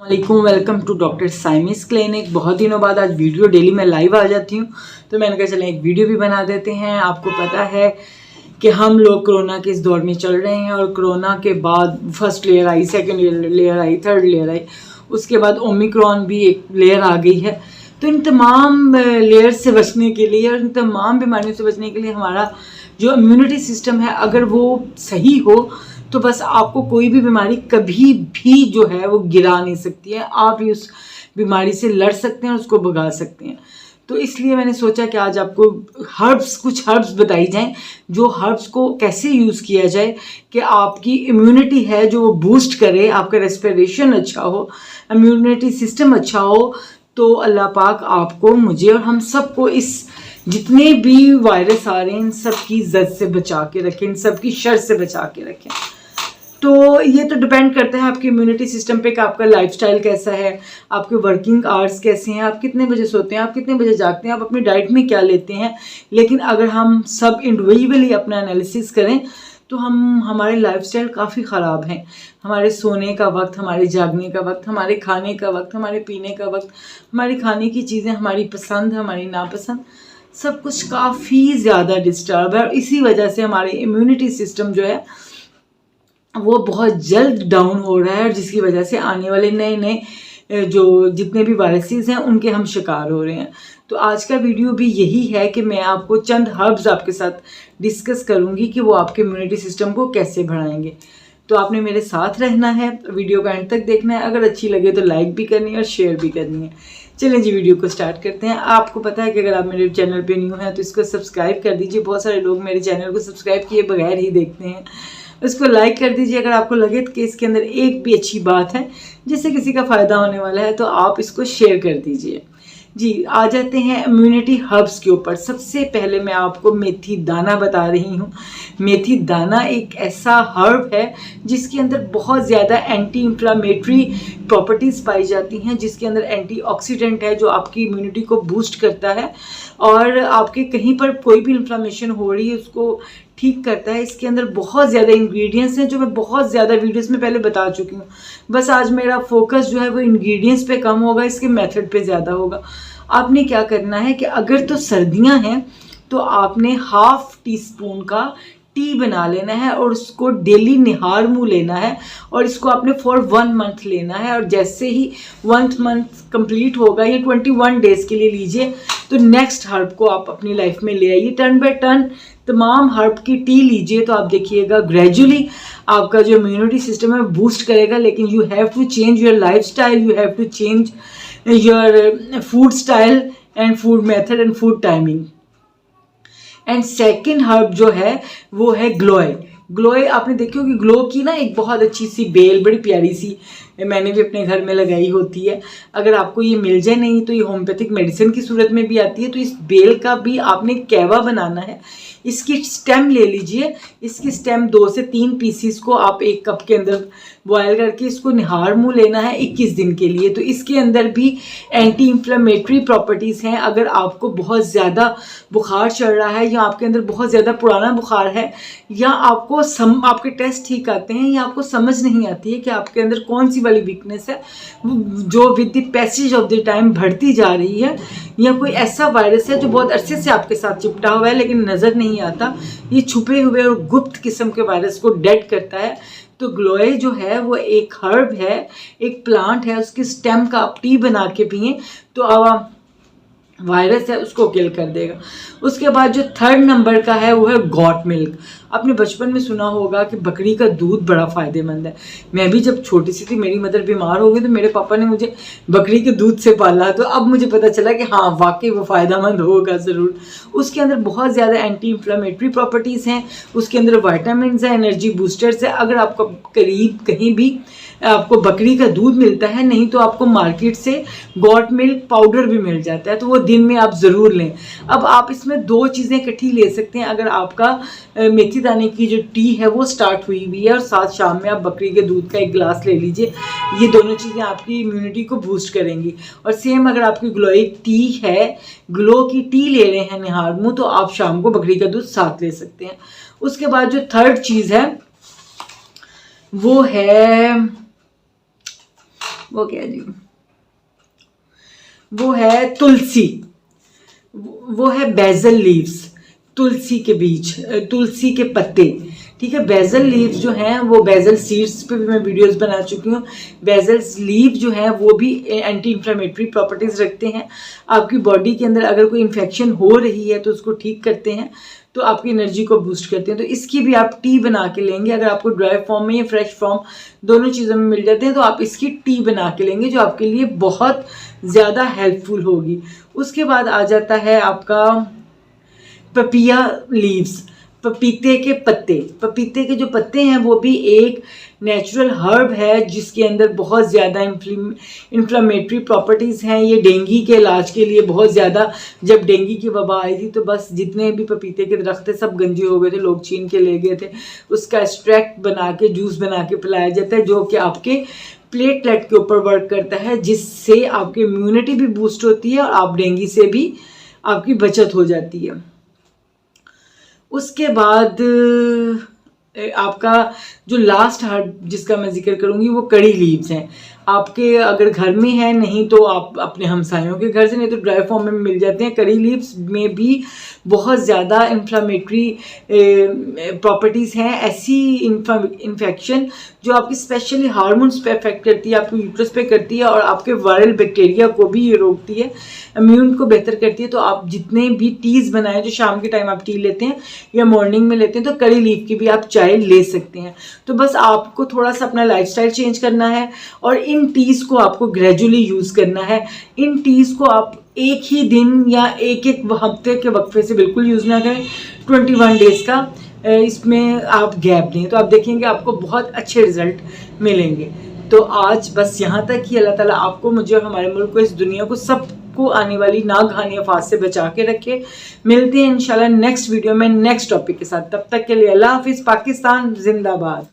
वालेकुम, welcome to doctor साइमिस clinic. बहुत दिनों बाद आज वीडियो डेली मैं लाइव आ जाती हूँ, तो मैंने कहा चलें एक वीडियो भी बना देते हैं। आपको पता है कि हम लोग कोरोना के इस दौर में चल रहे हैं और कोरोना के बाद first layer I, second layer I, third layer I, उसके बाद ओमिक्रॉन भी एक लेयर आ गई है। तो इन तमाम लेयर से बचने के लिए और इन तमाम बीमारियों से बचने के लिए हमारा जो इम्यूनिटी सिस्टम है अगर वो सही हो तो बस आपको कोई भी बीमारी कभी भी जो है वो गिरा नहीं सकती है। आप ही उस बीमारी से लड़ सकते हैं और उसको भगा सकते हैं। तो इसलिए मैंने सोचा कि आज आपको कुछ हर्ब्स बताई जाएं, जो हर्ब्स को कैसे यूज़ किया जाए कि आपकी इम्यूनिटी है जो वो बूस्ट करे, आपका रेस्पिरेशन अच्छा हो, इम्यूनिटी सिस्टम अच्छा हो। तो अल्लाह पाक आपको, मुझे और हम सबको इस जितने भी वायरस आ रहे हैं इन सब की जद से बचा के रखें, इन सब की शर से बचा के रखें। तो ये तो डिपेंड करता है आपके इम्यूनिटी सिस्टम पे कि आपका लाइफस्टाइल कैसा है, आपके वर्किंग आवर्स कैसे हैं, आप कितने बजे सोते हैं, आप कितने बजे जागते हैं, आप अपनी डाइट में क्या लेते हैं। लेकिन अगर हम सब इंडिविजुअली अपना एनालिसिस करें तो हमारे लाइफस्टाइल काफ़ी ख़राब हैं। हमारे सोने का वक्त, हमारे जागने का वक्त, हमारे खाने का वक्त, हमारे पीने का वक्त, हमारी खाने की चीज़ें, हमारी पसंद, हमारी नापसंद, सब कुछ काफ़ी ज़्यादा डिस्टर्ब है। और इसी वजह से हमारे इम्यूनिटी सिस्टम जो है वो बहुत जल्द डाउन हो रहा है और जिसकी वजह से आने वाले नए नए जो जितने भी वायरसेस हैं उनके हम शिकार हो रहे हैं। तो आज का वीडियो भी यही है कि मैं आपको चंद हर्ब्स आपके साथ डिस्कस करूंगी कि वो आपके इम्यूनिटी सिस्टम को कैसे बढ़ाएंगे। तो आपने मेरे साथ रहना है, वीडियो का एंड तक देखना है। अगर अच्छी लगे तो लाइक भी करनी है और शेयर भी करनी है। चलें जी, वीडियो को स्टार्ट करते हैं। आपको पता है कि अगर आप मेरे चैनल पे न्यू हैं तो इसको सब्सक्राइब कर दीजिए। बहुत सारे लोग मेरे चैनल को सब्सक्राइब किए बगैर ही देखते हैं। उसको लाइक कर दीजिए अगर आपको लगे कि इसके अंदर एक भी अच्छी बात है जिससे किसी का फ़ायदा होने वाला है, तो आप इसको शेयर कर दीजिए। जी, आ जाते हैं इम्यूनिटी हर्ब्स के ऊपर। सबसे पहले मैं आपको मेथी दाना बता रही हूँ। मेथी दाना एक ऐसा हर्ब है जिसके अंदर बहुत ज़्यादा एंटी इंफ्लामेटरी प्रॉपर्टीज़ पाई जाती हैं, जिसके अंदर एंटीऑक्सीडेंट है जो आपकी इम्यूनिटी को बूस्ट करता है और आपके कहीं पर कोई भी इन्फ्लामेशन हो रही है उसको ठीक करता है। इसके अंदर बहुत ज़्यादा इंग्रेडिएंट्स हैं जो मैं बहुत ज़्यादा वीडियोस में पहले बता चुकी हूँ। बस आज मेरा फोकस जो है वो इंग्रेडिएंट्स पे कम होगा, इसके मेथड पे ज़्यादा होगा। आपने क्या करना है कि अगर तो सर्दियाँ हैं तो आपने ½ टीस्पून का टी बना लेना है और उसको डेली निहार मुँह लेना है और इसको आपने फॉर 1 मंथ लेना है। और जैसे ही 1 मंथ कंप्लीट होगा, ये 21 डेज़ के लिए लीजिए, तो नेक्स्ट हर्ब को आप अपनी लाइफ में ले आइए। टर्न बाय टर्न तमाम हर्ब की टी लीजिए तो आप देखिएगा ग्रेजुअली आपका जो इम्यूनिटी सिस्टम है बूस्ट करेगा। लेकिन you have to change your life style, you have to change your food style and food method and food timing. And second herb जो है वो है ग्लोए। ग्लोए आपने देखी होगी, ग्लो की ना एक बहुत अच्छी सी बेल, बड़ी प्यारी सी, मैंने भी अपने घर में लगाई होती है। अगर आपको ये मिल जाए, नहीं तो ये होम्योपैथिक मेडिसिन की सूरत में भी आती है। तो इस बेल का भी आपने कैवा बनाना है। इसकी स्टेम ले लीजिए, इसकी स्टेम 2 से 3 पीसीस को आप 1 कप के अंदर बॉयल करके इसको निहार मुँह लेना है 21 दिन के लिए। तो इसके अंदर भी एंटी इंफ्लेमेटरी प्रॉपर्टीज़ हैं। अगर आपको बहुत ज़्यादा बुखार चढ़ रहा है या आपके अंदर बहुत ज़्यादा पुराना बुखार है या आपको आपके टेस्ट ठीक आते हैं या आपको समझ नहीं आती है कि आपके अंदर कौन सी वाली वीकनेस है जो with the passage of the time बढ़ती जा रही है, या कोई ऐसा वायरस है जो बहुत अरसे से आपके साथ चिपटा हुआ है लेकिन नज़र नहीं आता, ये छुपे हुए और गुप्त किस्म के वायरस को डेड करता है। तो ग्लोए जो है वो एक हर्ब है, एक प्लांट है, उसकी स्टेम का आप टी बना के पिए तो वायरस है उसको किल कर देगा। उसके बाद जो 3rd नंबर का है वो है गॉट मिल्क। आपने बचपन में सुना होगा कि बकरी का दूध बड़ा फ़ायदेमंद है। मैं भी जब छोटी सी थी, मेरी मदर बीमार हो गई तो मेरे पापा ने मुझे बकरी के दूध से पाला, तो अब मुझे पता चला कि हाँ वाकई वो फ़ायदेमंद होगा ज़रूर। उसके अंदर बहुत ज़्यादा एंटी इंफ्लेमेटरी प्रॉपर्टीज़ हैं, उसके अंदर वाइटामिन है, एनर्जी बूस्टर्स है। अगर आपको करीब कहीं भी आपको बकरी का दूध मिलता है, नहीं तो आपको मार्केट से गॉट मिल्क पाउडर भी मिल जाता है, तो वो दिन में आप ज़रूर लें। अब आप इसमें 2 चीज़ें इकट्ठी ले सकते हैं। अगर आपका मेथी दाने की जो टी है वो स्टार्ट हुई हुई है और साथ शाम में आप बकरी के दूध का 1 गिलास ले लीजिए, ये दोनों चीज़ें आपकी इम्यूनिटी को बूस्ट करेंगी। और सेम अगर आपकी ग्लोई टी है, ग्लो की टी ले रहे हैं निहार मुँह, तो आप शाम को बकरी का दूध साथ ले सकते हैं। उसके बाद जो 3rd चीज़ है वो है वो क्या जी, वो है तुलसी, वो है बेजल लीव्स, तुलसी के बीज, तुलसी के पत्ते, ठीक है। बेजल लीव्स जो हैं वो बेजल सीड्स पे भी मैं वीडियोस बना चुकी हूँ। बेजल लीव जो है वो भी एंटी इन्फ्लेमेटरी प्रॉपर्टीज रखते हैं। आपकी बॉडी के अंदर अगर कोई इन्फेक्शन हो रही है तो उसको ठीक करते हैं, तो आपकी एनर्जी को बूस्ट करते हैं। तो इसकी भी आप टी बना के लेंगे, अगर आपको ड्राई फॉर्म में या फ्रेश फॉर्म दोनों चीज़ों में मिल जाते हैं तो आप इसकी टी बना के लेंगे, जो आपके लिए बहुत ज़्यादा हेल्पफुल होगी। उसके बाद आ जाता है आपका पपिया लीव्स, पपीते के पत्ते। पपीते के जो पत्ते हैं वो भी एक नेचुरल हर्ब है जिसके अंदर बहुत ज़्यादा इन्फ्लेमेटरी प्रॉपर्टीज़ हैं। ये डेंगू के इलाज के लिए बहुत ज़्यादा, जब डेंगू की वबा आई थी तो बस जितने भी पपीते के दरख्त थे सब गंजे हो गए थे, लोग छीन के ले गए थे। उसका एक्सट्रैक्ट बना के जूस बना के पिलाया जाता है, जो कि आपके प्लेटलेट के ऊपर वर्क करता है, जिससे आपकी इम्यूनिटी भी बूस्ट होती है और आप डेंगू से भी आपकी बचत हो जाती है। उसके बाद आपका जो लास्ट हर्ब जिसका मैं जिक्र करूंगी वो कड़ी लीव्स हैं। आपके अगर घर में है, नहीं तो आप अपने हमसायों के घर से, नहीं तो ड्राई फॉर्म में मिल जाते हैं। कड़ी लीव्स में भी बहुत ज़्यादा इन्फ्लेमेटरी प्रॉपर्टीज़ हैं। ऐसी इन्फेक्शन जो आपकी स्पेशली हार्मोन्स पे अफेक्ट करती है, आपके यूट्रस पे करती है और आपके वायरल बैक्टीरिया को भी ये रोकती है, इम्यून को बेहतर करती है। तो आप जितने भी टीज़ बनाएं, जो शाम के टाइम आप टी लेते हैं या मॉर्निंग में लेते हैं, तो कड़ी लीफ की भी आप चाय ले सकते हैं। तो बस आपको थोड़ा सा अपना लाइफस्टाइल चेंज करना है और इन टीज़ को आपको ग्रेजुअली यूज़ करना है। इन टीज़ को आप एक ही दिन या एक एक हफ्ते के वक्फे से बिल्कुल यूज़ ना करें। 21 डेज़ का इसमें आप गैप दें, तो आप देखेंगे आपको बहुत अच्छे रिजल्ट मिलेंगे। तो आज बस यहाँ तक ही। अल्लाह ताला आपको, मुझे और हमारे मुल्क को, इस दुनिया को, सबको आने वाली नागहानी आफात से बचा के रखे। मिलते हैं इंशाल्लाह नेक्स्ट वीडियो में नेक्स्ट टॉपिक के साथ। तब तक के लिए अल्लाह हाफिज़। पाकिस्तान जिंदाबाद।